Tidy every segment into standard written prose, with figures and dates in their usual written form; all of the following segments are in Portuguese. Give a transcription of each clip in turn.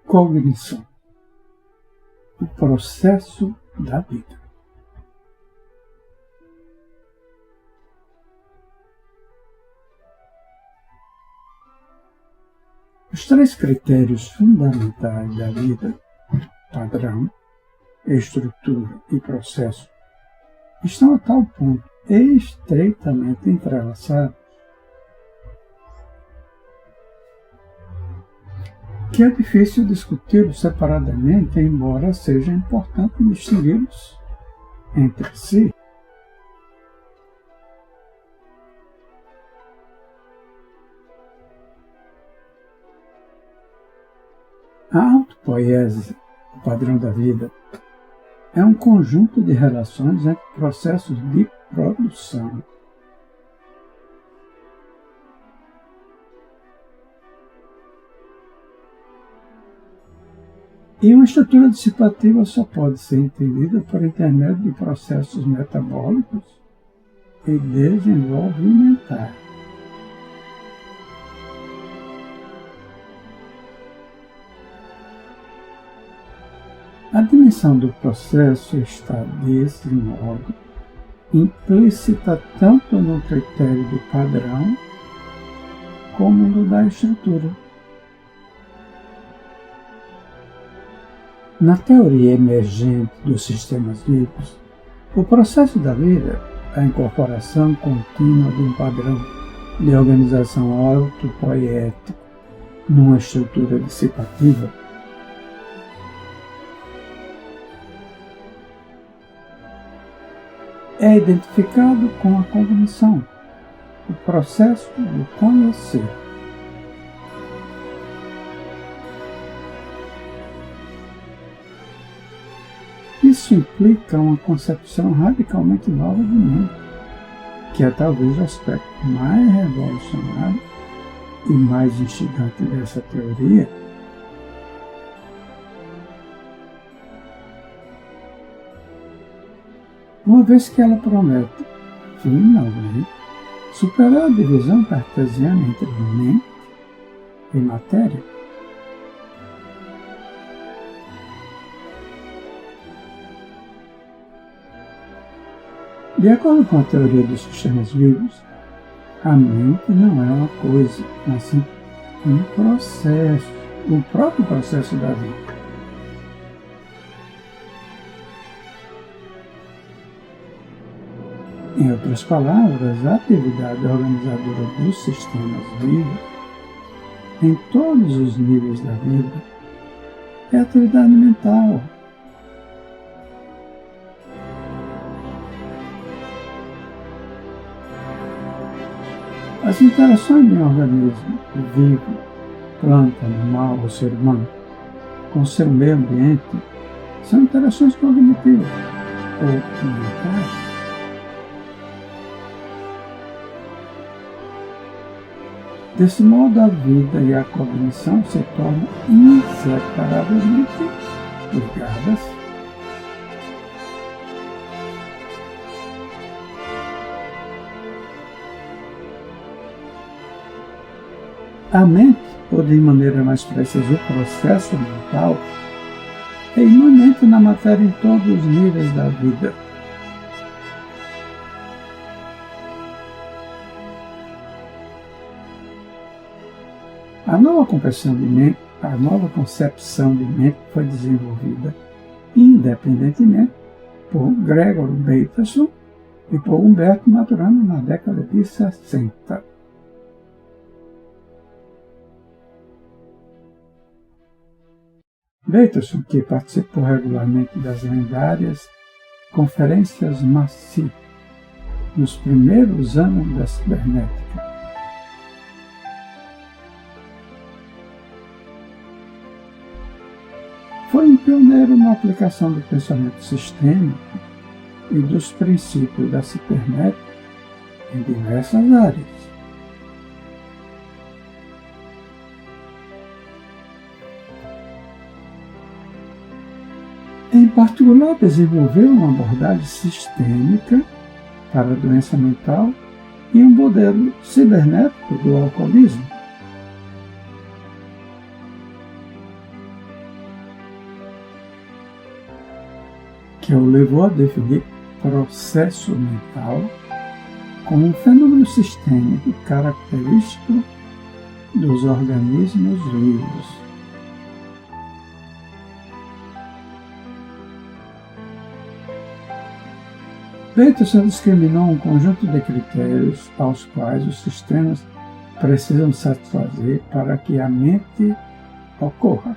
Cognição. O processo da vida. Os três critérios fundamentais da vida, padrão, estrutura e processo, estão a tal ponto estreitamente entrelaçados que é difícil discuti-los separadamente, embora seja importante distingui-los entre si. A autopoiese, o padrão da vida, é um conjunto de relações entre processos de produção. E uma estrutura dissipativa só pode ser entendida por intermédio de processos metabólicos e desenvolvimentares. A dimensão do processo está, desse modo, implícita tanto no critério do padrão como no da estrutura. Na teoria emergente dos sistemas vivos, o processo da vida, a incorporação contínua de um padrão de organização autopoética numa estrutura dissipativa, é identificado com a cognição, o processo de conhecer. Isso implica uma concepção radicalmente nova do mundo, que é talvez o aspecto mais revolucionário e mais instigante dessa teoria, uma vez que ela promete, finalmente, superar a divisão cartesiana entre mente e matéria. De acordo com a teoria dos sistemas vivos, a mente não é uma coisa, mas sim um processo, o próprio processo da vida. Em outras palavras, a atividade organizadora dos sistemas vivos, em todos os níveis da vida, é a atividade mental. As interações de um organismo vivo, planta, animal ou ser humano, com seu meio ambiente, são interações cognitivas ou mentais. Desse modo, a vida e a cognição se tornam inseparavelmente ligadas. A mente, ou de maneira mais precisa, o processo mental, é imanente na matéria em todos os níveis da vida. A nova concepção de mente foi desenvolvida independentemente por Gregor Bateson e por Humberto Maturana na década de 60. Bateson, que participou regularmente das lendárias Conferências Massey nos primeiros anos da cibernética, foi um pioneiro na aplicação do pensamento sistêmico e dos princípios da cibernética em diversas áreas. Em particular, desenvolveu uma abordagem sistêmica para a doença mental e um modelo cibernético do alcoolismo. que o levou a definir processo mental como um fenômeno sistêmico característico dos organismos vivos. Peterson discriminou um conjunto de critérios aos quais os sistemas precisam satisfazer para que a mente ocorra.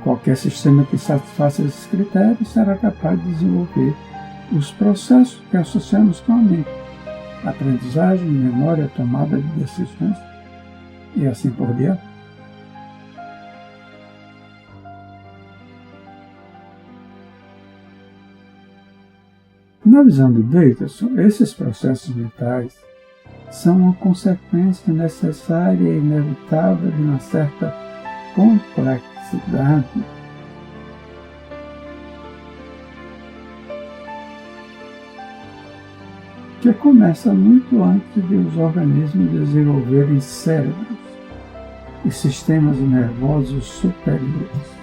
Qualquer sistema que satisfaça esses critérios será capaz de desenvolver os processos que associamos com a mente: aprendizagem, memória, tomada de decisões e assim por diante. Na visão de Peterson, esses processos mentais são uma consequência necessária e inevitável de uma certa complexidade que começa muito antes de os organismos desenvolverem cérebros e sistemas nervosos superiores.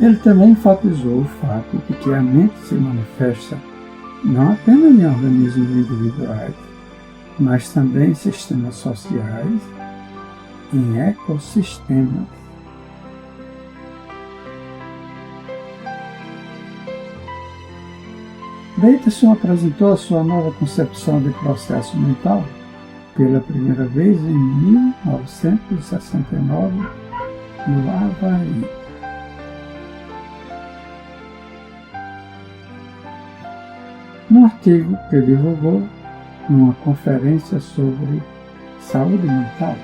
Ele também enfatizou o fato de que a mente se manifesta não apenas em organismos individuais, mas também em sistemas sociais, em ecossistemas. Peterson apresentou a sua nova concepção de processo mental pela primeira vez em 1969, no Havaí. Num artigo que divulgou numa conferência sobre saúde mental.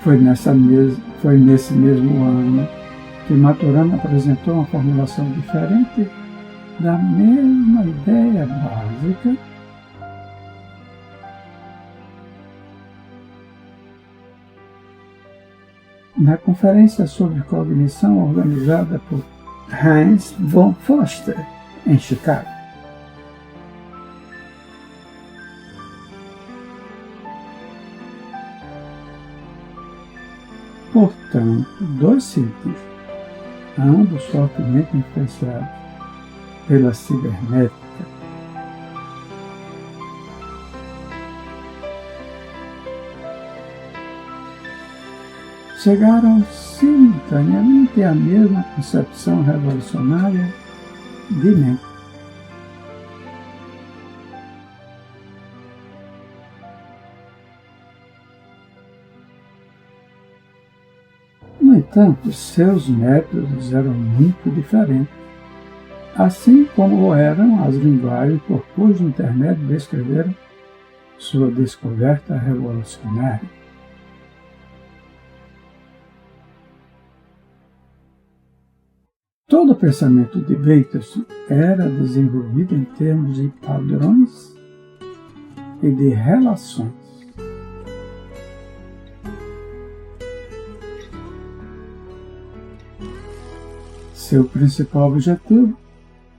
Foi nesse mesmo ano que Maturana apresentou uma formulação diferente da mesma ideia básica na conferência sobre cognição organizada por Heinz von Foster, em Chicago. Portanto, dois cientistas, ambos fortemente influenciados pela cibernética, chegaram simultaneamente à mesma concepção revolucionária de mente. No entanto, seus métodos eram muito diferentes, assim como eram as linguagens por cujo intermédio descreveram sua descoberta revolucionária. Todo o pensamento de Peterson era desenvolvido em termos de padrões e de relações. Seu principal objetivo,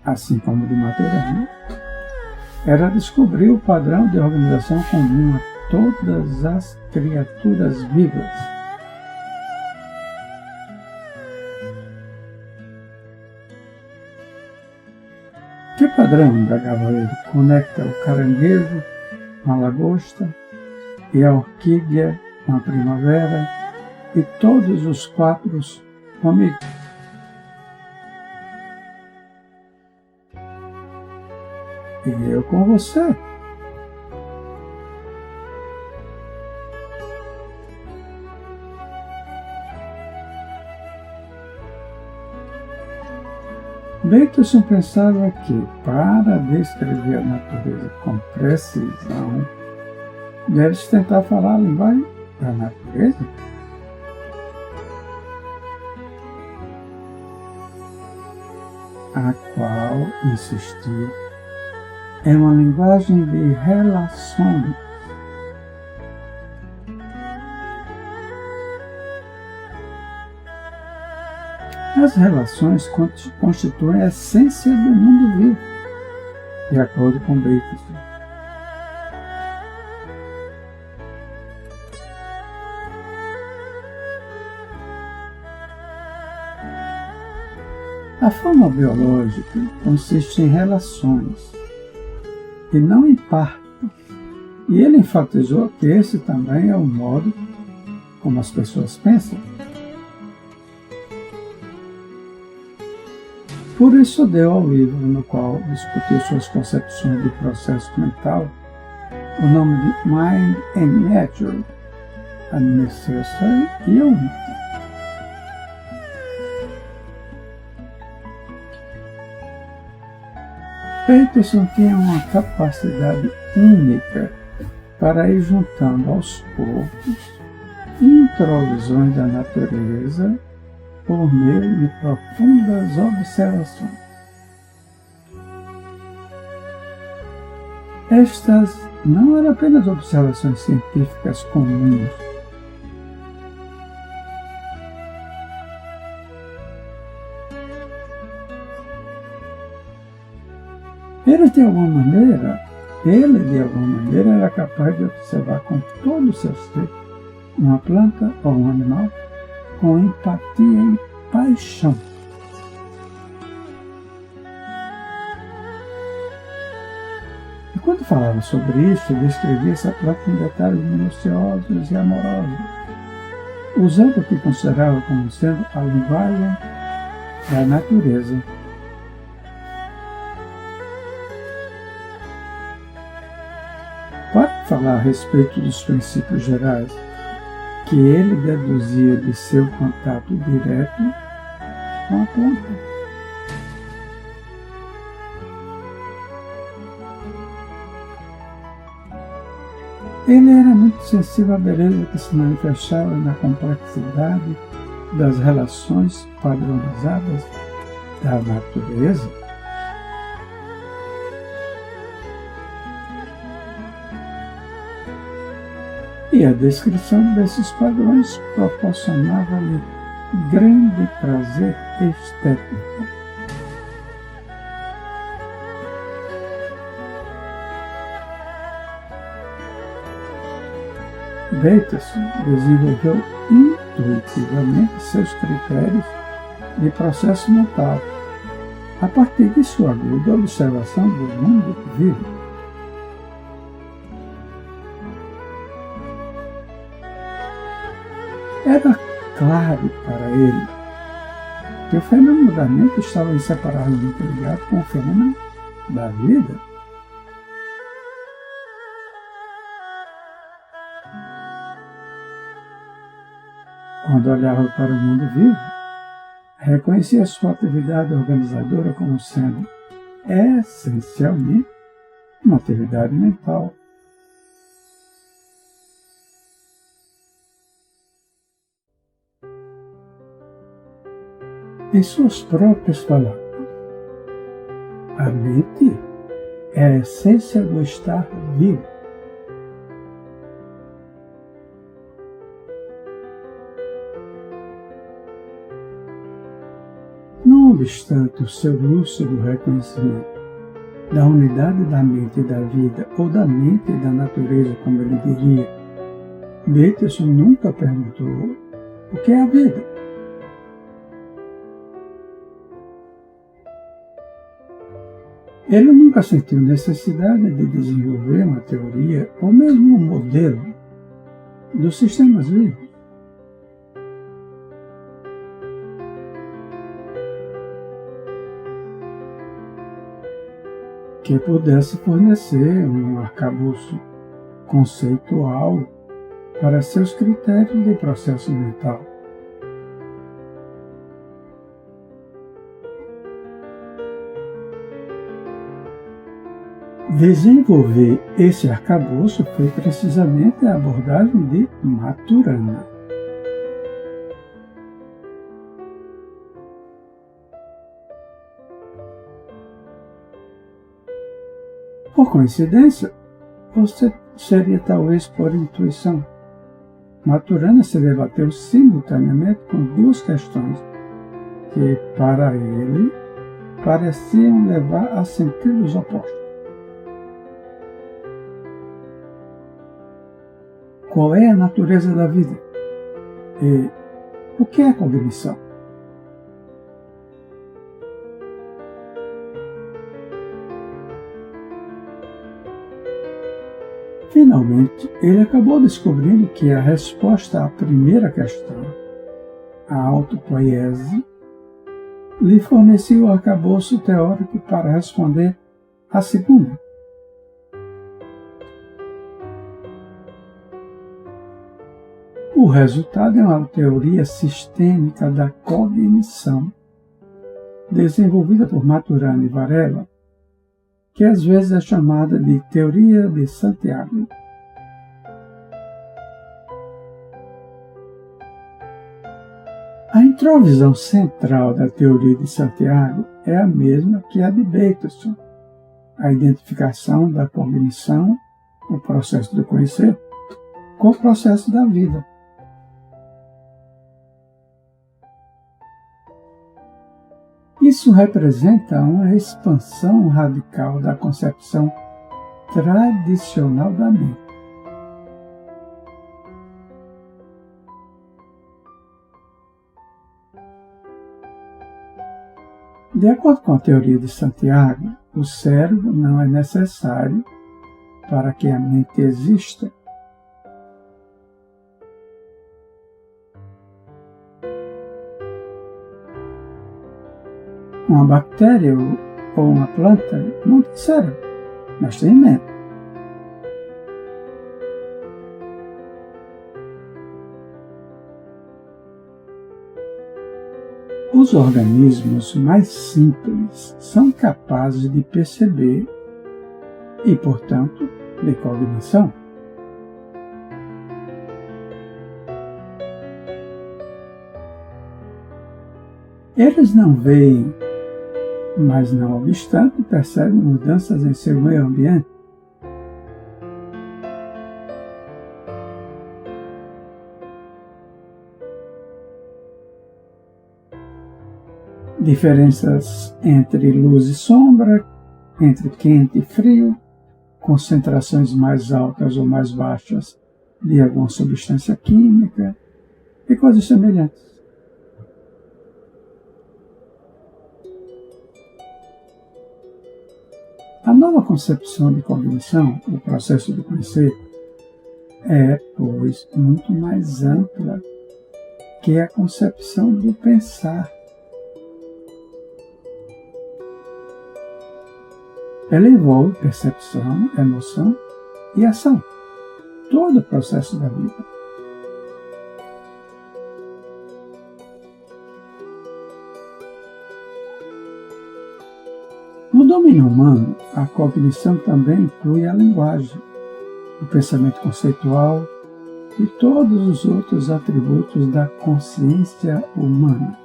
assim como o de Maturana, era descobrir o padrão de organização comum a todas as criaturas vivas. Que padrão, indagava ele, conecta o caranguejo com a lagosta e a orquídea com a primavera e todos os quatro comigo? E eu com você. Peterson pensava que, para descrever a natureza com precisão, deve-se tentar falar a linguagem da natureza. A qual, insistiu, é uma linguagem de relações. As relações constituem a essência do mundo vivo, de acordo com Bateson. A forma biológica consiste em relações e não em parto, e ele enfatizou que esse também é o modo como as pessoas pensam. Por isso deu ao livro no qual discutiu suas concepções de processo mental o nome de Mind and Nature, a Necessary e a Unity. Bateson tinha uma capacidade única para ir juntando aos poucos introvisões da natureza por meio de profundas observações. Estas não eram apenas observações científicas comuns. Ele, de alguma maneira, era capaz de observar com todo o seu ser uma planta ou um animal com empatia e paixão. E quando falava sobre isso, descrevia essa planta em detalhes minuciosos e amorosos, usando o que considerava como sendo a linguagem da natureza. Para falar a respeito dos princípios gerais que ele deduzia de seu contato direto com a planta. Ele era muito sensível à beleza que se manifestava na complexidade das relações padronizadas da natureza. E a descrição desses padrões proporcionava-lhe grande prazer estético. Bateson desenvolveu intuitivamente seus critérios de processo mental a partir de sua aguda observação do mundo vivo. Era claro para ele que o fenômeno da mente estava inseparavelmente ligado com o fenômeno da vida. Quando olhava para o mundo vivo, reconhecia sua atividade organizadora como sendo essencialmente uma atividade mental. Em suas próprias palavras, a mente é a essência do estar vivo. Não obstante o seu lúcido reconhecimento da unidade da mente e da vida, ou da mente e da natureza, como ele diria, Bateson nunca perguntou o que é a vida. Ele nunca sentiu necessidade de desenvolver uma teoria ou mesmo um modelo dos sistemas vivos. Que pudesse fornecer um arcabouço conceitual para seus critérios de processo mental. Desenvolver esse arcabouço foi precisamente a abordagem de Maturana. Por coincidência, ou seria talvez por intuição, Maturana se debateu simultaneamente com duas questões que, para ele, pareciam levar a sentidos opostos. Qual é a natureza da vida? E o que é cognição? Finalmente, ele acabou descobrindo que a resposta à primeira questão, a autopoiese, lhe fornecia o arcabouço teórico para responder à segunda. O resultado é uma teoria sistêmica da cognição, desenvolvida por Maturana e Varela, que às vezes é chamada de Teoria de Santiago. A introvisão central da Teoria de Santiago é a mesma que a de Bateson, a identificação da cognição, o processo de conhecer, com o processo da vida. Isso representa uma expansão radical da concepção tradicional da mente. De acordo com a teoria de Santiago, o cérebro não é necessário para que a mente exista. Uma bactéria ou uma planta não tem cérebro, mas tem mente. Os organismos mais simples são capazes de perceber e, portanto, de cognição. Eles não veem, mas não obstante percebem mudanças em seu meio ambiente. Diferenças entre luz e sombra, entre quente e frio, concentrações mais altas ou mais baixas de alguma substância química e coisas semelhantes. A nova concepção de cognição, o processo de conhecer, é, pois, muito mais ampla que a concepção do pensar. Ela envolve percepção, emoção e ação, todo o processo da vida. No domínio humano, a cognição também inclui a linguagem, o pensamento conceitual e todos os outros atributos da consciência humana.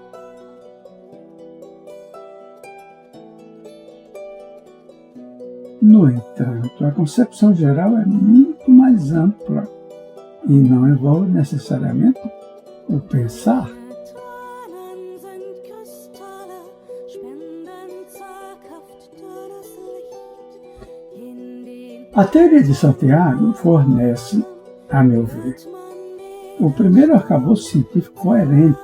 No entanto, a concepção geral é muito mais ampla e não envolve necessariamente o pensar. A teoria de Santiago fornece, a meu ver, o primeiro arcabouço científico coerente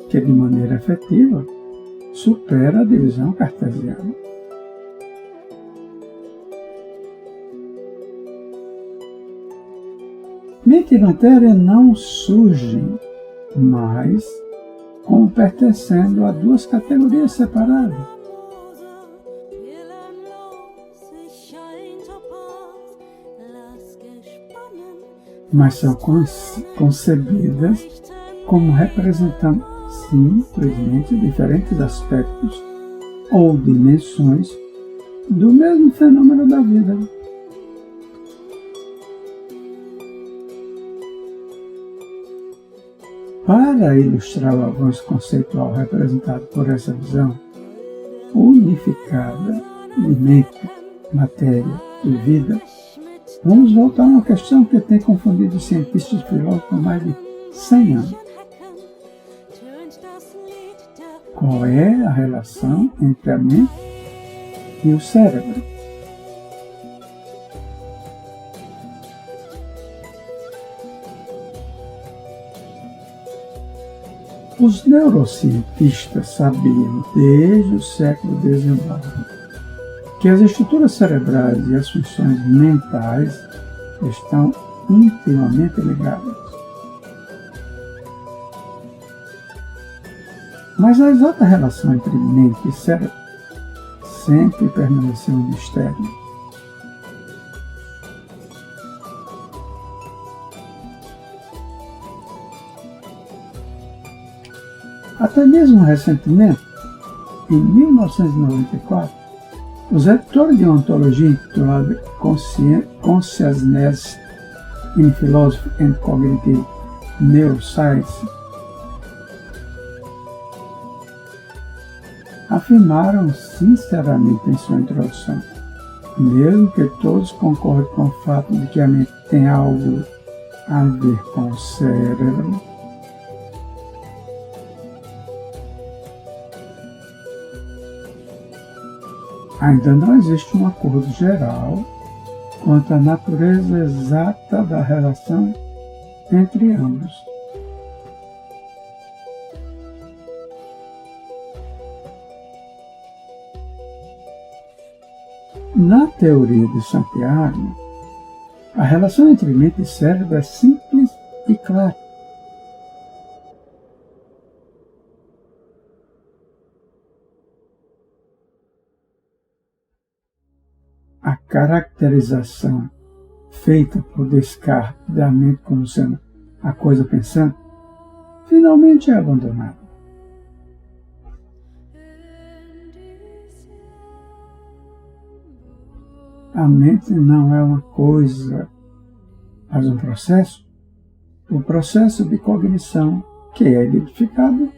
que, de maneira efetiva, supera a divisão cartesiana. Mente e matéria não surgem mais como pertencendo a duas categorias separadas, mas são concebidas como representando simplesmente diferentes aspectos ou dimensões do mesmo fenômeno da vida. Para ilustrar o avanço conceitual representado por essa visão unificada de mente, matéria e vida, vamos voltar a uma questão que tem confundido cientistas e filósofos por mais de 100 anos. qual é a relação entre a mente e o cérebro. Os neurocientistas sabiam desde o século XIX que as estruturas cerebrais e as funções mentais estão intimamente ligadas. Mas a exata relação entre mente e cérebro sempre permaneceu um mistério. Até mesmo recentemente, em 1994, os editores de uma antologia intitulada Consciousness in Philosophy and Cognitive Neuroscience afirmaram sinceramente em sua introdução, mesmo que todos concordem com o fato de que a mente tem algo a ver com o cérebro, ainda não existe um acordo geral quanto à natureza exata da relação entre ambos. Na teoria de Santiago, a relação entre mente e cérebro é simples e clara. A caracterização feita por Descartes da mente como sendo a coisa pensante, finalmente é abandonada. A mente não é uma coisa, mas um processo. O processo de cognição que é identificado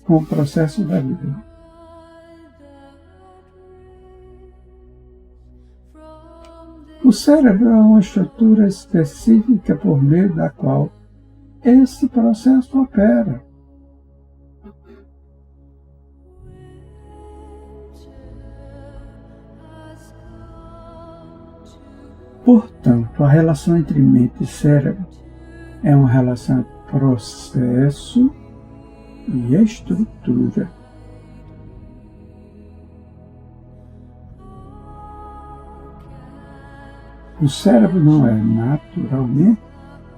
com o processo da vida. O cérebro é uma estrutura específica por meio da qual esse processo opera. Portanto, a relação entre mente e cérebro é uma relação entre processo e estrutura. O cérebro não é, naturalmente,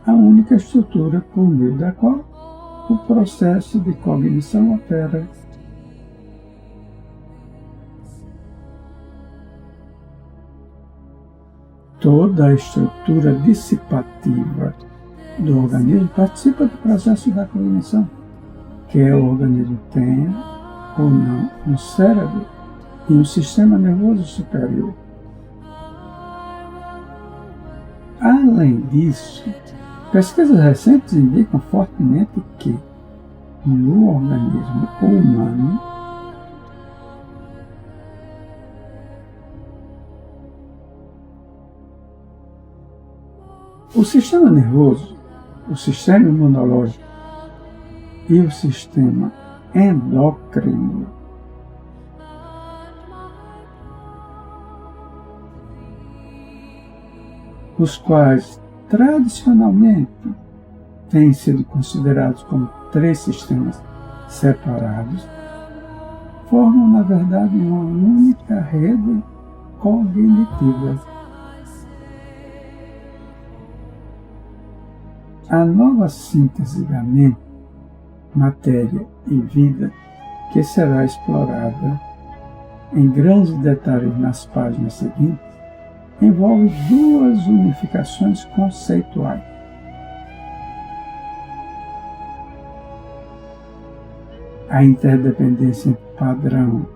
a única estrutura por meio da qual o processo de cognição opera. Toda a estrutura dissipativa do organismo participa do processo da cognição, quer o organismo tenha ou não um cérebro e um sistema nervoso superior. Além disso, pesquisas recentes indicam fortemente que, no organismo humano, o sistema nervoso, o sistema imunológico e o sistema endócrino os quais tradicionalmente têm sido considerados como 3 sistemas separados, formam, na verdade, uma única rede cognitiva. A nova síntese da mente, matéria e vida, que será explorada em grandes detalhes nas páginas seguintes, envolve 2 unificações conceituais. A interdependência entre padrão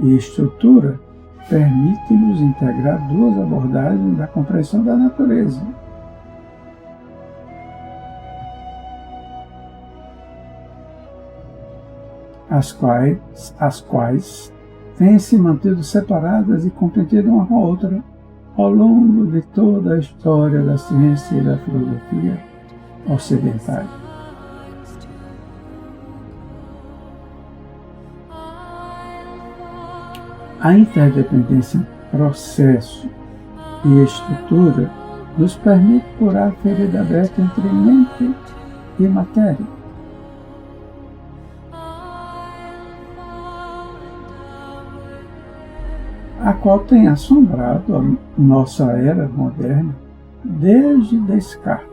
e estrutura permite-nos integrar 2 abordagens da compreensão da natureza. As quais têm se mantido separadas e competido uma com a outra ao longo de toda a história da ciência e da filosofia ocidentais. A interdependência processo e estrutura nos permite curar a ferida aberta entre mente e matéria. A qual tem assombrado a nossa era moderna desde Descartes.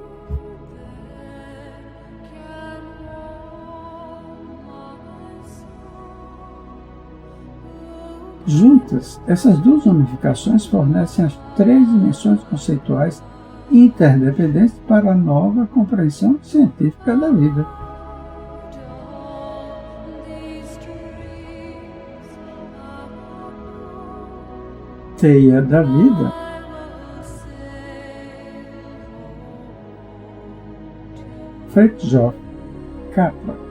Juntas, essas duas unificações fornecem as três dimensões conceituais interdependentes para a nova compreensão científica da vida. Teia da vida Fritjof Capra.